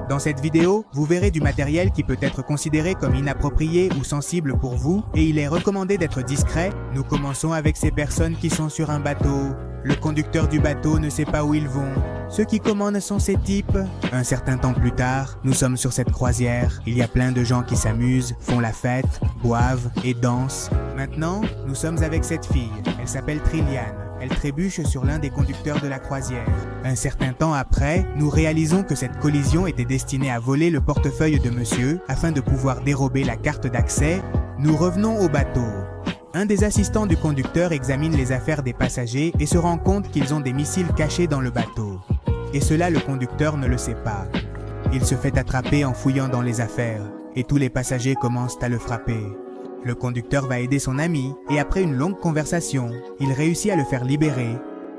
Dans cette vidéo, vous verrez du matériel qui peut être considéré comme inapproprié ou sensible pour vous et il est recommandé d'être discret. Nous commençons avec ces personnes qui sont sur un bateau. Le conducteur du bateau ne sait pas où ils vont. Ceux qui commandent sont ces types. Un certain temps plus tard, nous sommes sur cette croisière. Il y a plein de gens qui s'amusent, font la fête, boivent et dansent. Maintenant, nous sommes avec cette fille. Elle s'appelle Trillian. Elle trébuche sur l'un des conducteurs de la croisière. Un certain temps après, nous réalisons que cette collision était destinée à voler le portefeuille de monsieur afin de pouvoir dérober la carte d'accès. Nous revenons au bateau. Un des assistants du conducteur examine les affaires des passagers et se rend compte qu'ils ont des missiles cachés dans le bateau. Et cela, le conducteur ne le sait pas. Il se fait attraper en fouillant dans les affaires et tous les passagers commencent à le frapper. Le conducteur va aider son ami et après une longue conversation, il réussit à le faire libérer.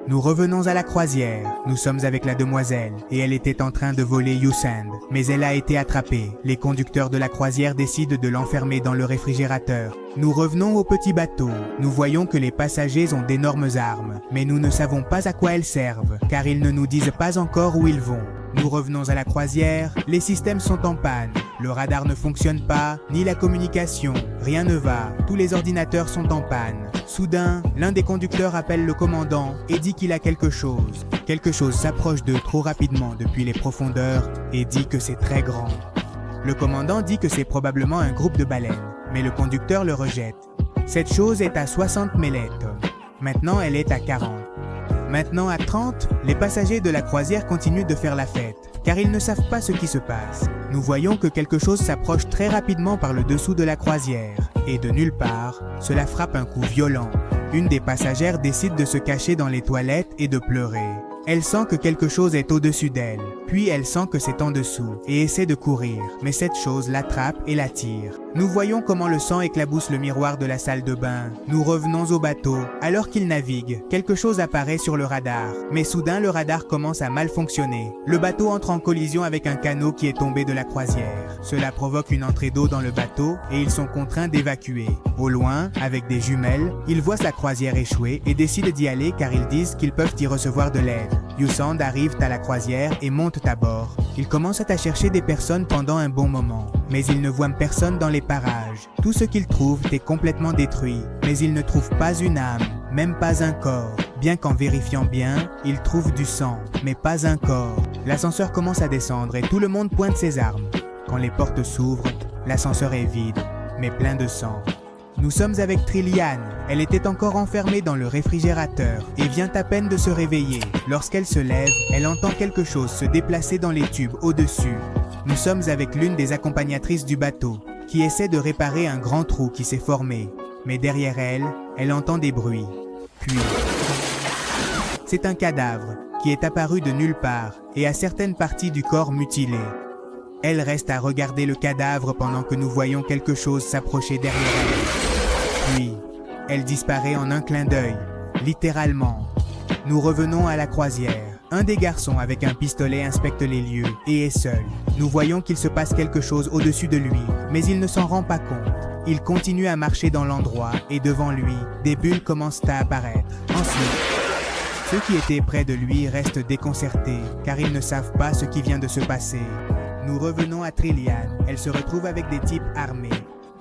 Nous revenons à la croisière. Nous sommes avec la demoiselle et elle était en train de voler YouSend, mais elle a été attrapée. Les conducteurs de la croisière décident de l'enfermer dans le réfrigérateur. Nous revenons au petit bateau. Nous voyons que les passagers ont d'énormes armes, mais nous ne savons pas à quoi elles servent, car ils ne nous disent pas encore où ils vont. Nous revenons à la croisière, les systèmes sont en panne, le radar ne fonctionne pas, ni la communication, rien ne va, tous les ordinateurs sont en panne. Soudain, l'un des conducteurs appelle le commandant et dit qu'il a quelque chose. Quelque chose s'approche d'eux trop rapidement depuis les profondeurs et dit que c'est très grand. Le commandant dit que c'est probablement un groupe de baleines, mais le conducteur le rejette. Cette chose est à 60 mellettes. Maintenant, elle est à 40. Maintenant à 30, les passagers de la croisière continuent de faire la fête, car ils ne savent pas ce qui se passe. Nous voyons que quelque chose s'approche très rapidement par le dessous de la croisière, et de nulle part, cela frappe un coup violent. Une des passagères décide de se cacher dans les toilettes et de pleurer. Elle sent que quelque chose est au-dessus d'elle, puis elle sent que c'est en dessous et essaie de courir, mais cette chose l'attrape et l'attire. Nous voyons comment le sang éclabousse le miroir de la salle de bain. Nous revenons au bateau. Alors qu'il navigue, quelque chose apparaît sur le radar, mais soudain le radar commence à mal fonctionner. Le bateau entre en collision avec un canot qui est tombé de la croisière. Cela provoque une entrée d'eau dans le bateau et ils sont contraints d'évacuer. Au loin, avec des jumelles, ils voient sa croisière échouer et décident d'y aller car ils disent qu'ils peuvent y recevoir de l'aide. YouSend arrive à la croisière et monte à bord. Ils commencent à chercher des personnes pendant un bon moment, mais ils ne voient personne dans les parages. Tout ce qu'ils trouvent est complètement détruit, mais ils ne trouvent pas une âme, même pas un corps. Bien qu'en vérifiant bien, ils trouvent du sang, mais pas un corps. L'ascenseur commence à descendre et tout le monde pointe ses armes. Quand les portes s'ouvrent, l'ascenseur est vide, mais plein de sang. Nous sommes avec Trillian. Elle était encore enfermée dans le réfrigérateur et vient à peine de se réveiller. Lorsqu'elle se lève, elle entend quelque chose se déplacer dans les tubes au-dessus. Nous sommes avec l'une des accompagnatrices du bateau, qui essaie de réparer un grand trou qui s'est formé. Mais derrière elle, elle entend des bruits. Puis, c'est un cadavre qui est apparu de nulle part et a certaines parties du corps mutilées. Elle reste à regarder le cadavre pendant que nous voyons quelque chose s'approcher derrière elle. Puis, elle disparaît en un clin d'œil, littéralement. Nous revenons à la croisière. Un des garçons avec un pistolet inspecte les lieux et est seul. Nous voyons qu'il se passe quelque chose au-dessus de lui, mais il ne s'en rend pas compte. Il continue à marcher dans l'endroit et devant lui, des bulles commencent à apparaître. Ensuite, ceux qui étaient près de lui restent déconcertés car ils ne savent pas ce qui vient de se passer. Nous revenons à Trillian. Elle se retrouve avec des types armés.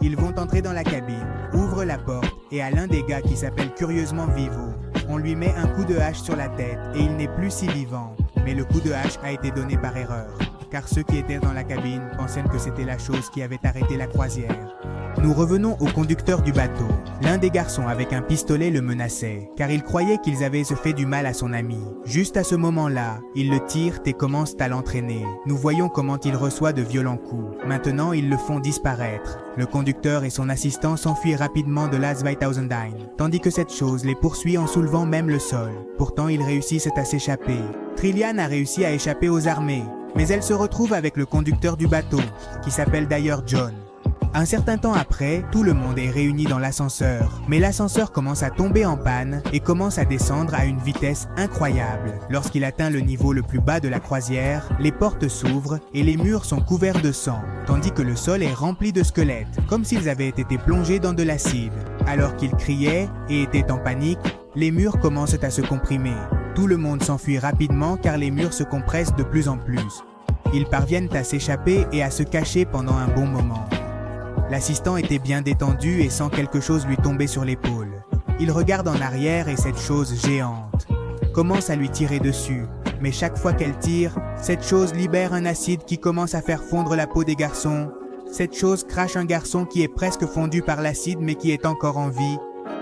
Ils vont entrer dans la cabine, ouvrent la porte et à l'un des gars qui s'appelle curieusement Vivo, on lui met un coup de hache sur la tête et il n'est plus si vivant. Mais le coup de hache a été donné par erreur, car ceux qui étaient dans la cabine pensaient que c'était la chose qui avait arrêté la croisière. Nous revenons au conducteur du bateau. L'un des garçons avec un pistolet le menaçait, car il croyait qu'ils avaient fait du mal à son ami. Juste à ce moment-là, ils le tirent et commencent à l'entraîner. Nous voyons comment il reçoit de violents coups. Maintenant, ils le font disparaître. Le conducteur et son assistant s'enfuient rapidement de la 2000, tandis que cette chose les poursuit en soulevant même le sol. Pourtant, ils réussissent à s'échapper. Trillian a réussi à échapper aux armées, mais elle se retrouve avec le conducteur du bateau, qui s'appelle d'ailleurs John. Un certain temps après, tout le monde est réuni dans l'ascenseur, mais l'ascenseur commence à tomber en panne et commence à descendre à une vitesse incroyable. Lorsqu'il atteint le niveau le plus bas de la croisière, les portes s'ouvrent et les murs sont couverts de sang, tandis que le sol est rempli de squelettes, comme s'ils avaient été plongés dans de l'acide. Alors qu'ils criaient et étaient en panique, les murs commencent à se comprimer. Tout le monde s'enfuit rapidement car les murs se compressent de plus en plus. Ils parviennent à s'échapper et à se cacher pendant un bon moment. L'assistant était bien détendu et sent quelque chose lui tomber sur l'épaule. Il regarde en arrière et cette chose géante commence à lui tirer dessus. Mais chaque fois qu'elle tire, cette chose libère un acide qui commence à faire fondre la peau des garçons. Cette chose crache un garçon qui est presque fondu par l'acide mais qui est encore en vie.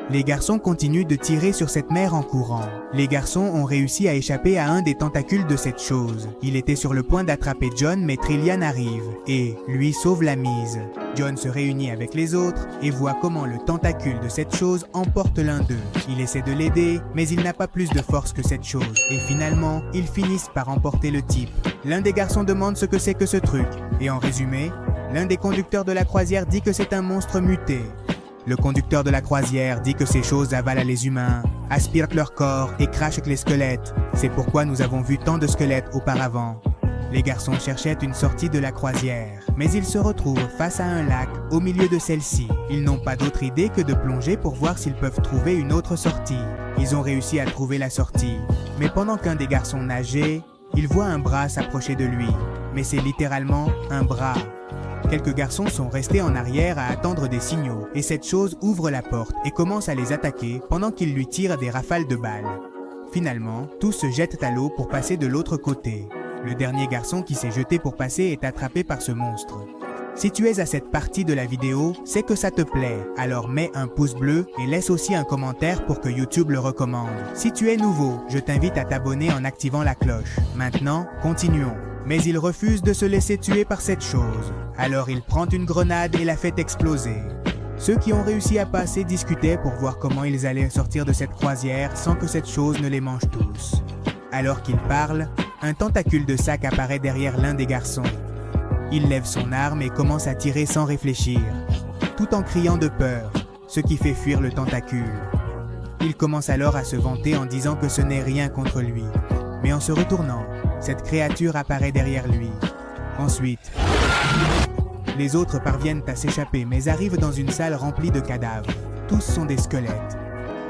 Les garçons continuent de tirer sur cette mère en courant. Les garçons ont réussi à échapper à un des tentacules de cette chose. Il était sur le point d'attraper John, mais Trillian arrive et lui sauve la mise. John se réunit avec les autres et voit comment le tentacule de cette chose emporte l'un d'eux. Il essaie de l'aider, mais il n'a pas plus de force que cette chose. Et finalement, ils finissent par emporter le type. L'un des garçons demande ce que c'est que ce truc. Et en résumé, l'un des conducteurs de la croisière dit que c'est un monstre muté. Le conducteur de la croisière dit que ces choses avalent les humains, aspirent leur corps et crachent les squelettes. C'est pourquoi nous avons vu tant de squelettes auparavant. Les garçons cherchaient une sortie de la croisière, mais ils se retrouvent face à un lac au milieu de celle-ci. Ils n'ont pas d'autre idée que de plonger pour voir s'ils peuvent trouver une autre sortie. Ils ont réussi à trouver la sortie, mais pendant qu'un des garçons nageait, il voit un bras s'approcher de lui. Mais c'est littéralement un bras. Quelques garçons sont restés en arrière à attendre des signaux, et cette chose ouvre la porte et commence à les attaquer pendant qu'ils lui tirent des rafales de balles. Finalement, tous se jettent à l'eau pour passer de l'autre côté. Le dernier garçon qui s'est jeté pour passer est attrapé par ce monstre. Si tu es à cette partie de la vidéo, c'est que ça te plaît, alors mets un pouce bleu et laisse aussi un commentaire pour que YouTube le recommande. Si tu es nouveau, je t'invite à t'abonner en activant la cloche. Maintenant, continuons. Mais il refuse de se laisser tuer par cette chose. Alors il prend une grenade et la fait exploser. Ceux qui ont réussi à passer discutaient pour voir comment ils allaient sortir de cette croisière sans que cette chose ne les mange tous. Alors qu'ils parlent, un tentacule de sac apparaît derrière l'un des garçons. Il lève son arme et commence à tirer sans réfléchir, tout en criant de peur, ce qui fait fuir le tentacule. Il commence alors à se vanter en disant que ce n'est rien contre lui. Mais en se retournant, cette créature apparaît derrière lui. Ensuite, les autres parviennent à s'échapper mais arrivent dans une salle remplie de cadavres. Tous sont des squelettes.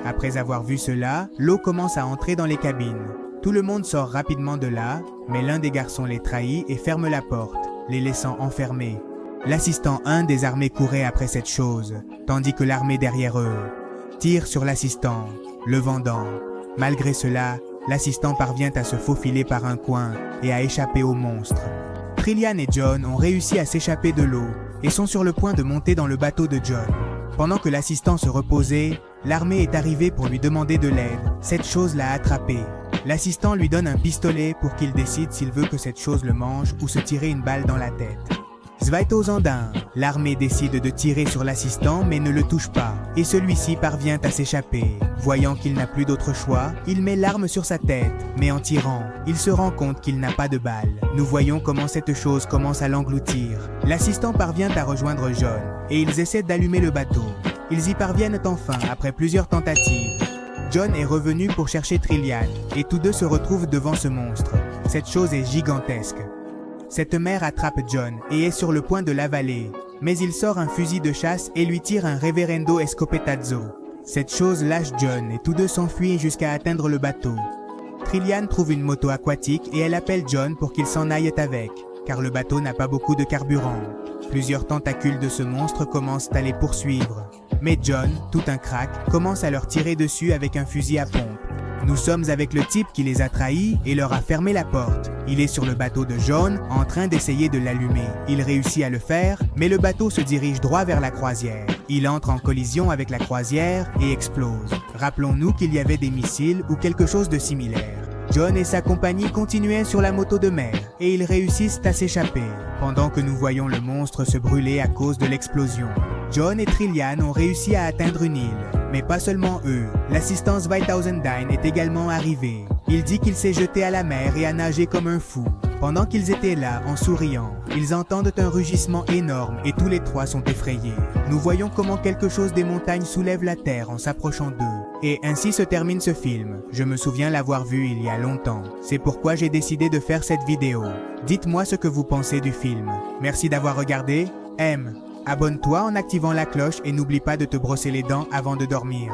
Après avoir vu cela, l'eau commence à entrer dans les cabines. Tout le monde sort rapidement de là, mais l'un des garçons les trahit et ferme la porte, les laissant enfermés. L'assistant 1 des armées courait après cette chose, tandis que l'armée derrière eux tire sur l'assistant, le vendant. Malgré cela, l'assistant parvient à se faufiler par un coin et à échapper au monstre. Trillian et John ont réussi à s'échapper de l'eau et sont sur le point de monter dans le bateau de John. Pendant que l'assistant se reposait, l'armée est arrivée pour lui demander de l'aide. Cette chose l'a attrapé. L'assistant lui donne un pistolet pour qu'il décide s'il veut que cette chose le mange ou se tirer une balle dans la tête. Zweitosandin, l'armée décide de tirer sur l'assistant mais ne le touche pas, et celui-ci parvient à s'échapper. Voyant qu'il n'a plus d'autre choix, il met l'arme sur sa tête, mais en tirant, il se rend compte qu'il n'a pas de balle. Nous voyons comment cette chose commence à l'engloutir. L'assistant parvient à rejoindre John, et ils essaient d'allumer le bateau. Ils y parviennent enfin après plusieurs tentatives. John est revenu pour chercher Trillian, et tous deux se retrouvent devant ce monstre. Cette chose est gigantesque. Cette mère attrape John et est sur le point de l'avaler, mais il sort un fusil de chasse et lui tire un reverendo escopetazo. Cette chose lâche John et tous deux s'enfuient jusqu'à atteindre le bateau. Trillian trouve une moto aquatique et elle appelle John pour qu'il s'en aille avec, car le bateau n'a pas beaucoup de carburant. Plusieurs tentacules de ce monstre commencent à les poursuivre, mais John, tout un crack, commence à leur tirer dessus avec un fusil à pompe. Nous sommes avec le type qui les a trahis et leur a fermé la porte. Il est sur le bateau de John en train d'essayer de l'allumer. Il réussit à le faire, mais le bateau se dirige droit vers la croisière. Il entre en collision avec la croisière et explose. Rappelons-nous qu'il y avait des missiles ou quelque chose de similaire. John et sa compagnie continuaient sur la moto de mer et ils réussissent à s'échapper, pendant que nous voyons le monstre se brûler à cause de l'explosion. John et Trillian ont réussi à atteindre une île, mais pas seulement eux. L'assistant Zweitosandin est également arrivé. Il dit qu'il s'est jeté à la mer et a nagé comme un fou. Pendant qu'ils étaient là, en souriant, ils entendent un rugissement énorme et tous les trois sont effrayés. Nous voyons comment quelque chose des montagnes soulève la terre en s'approchant d'eux. Et ainsi se termine ce film. Je me souviens l'avoir vu il y a longtemps. C'est pourquoi j'ai décidé de faire cette vidéo. Dites-moi ce que vous pensez du film. Merci d'avoir regardé. Abonne-toi en activant la cloche et n'oublie pas de te brosser les dents avant de dormir.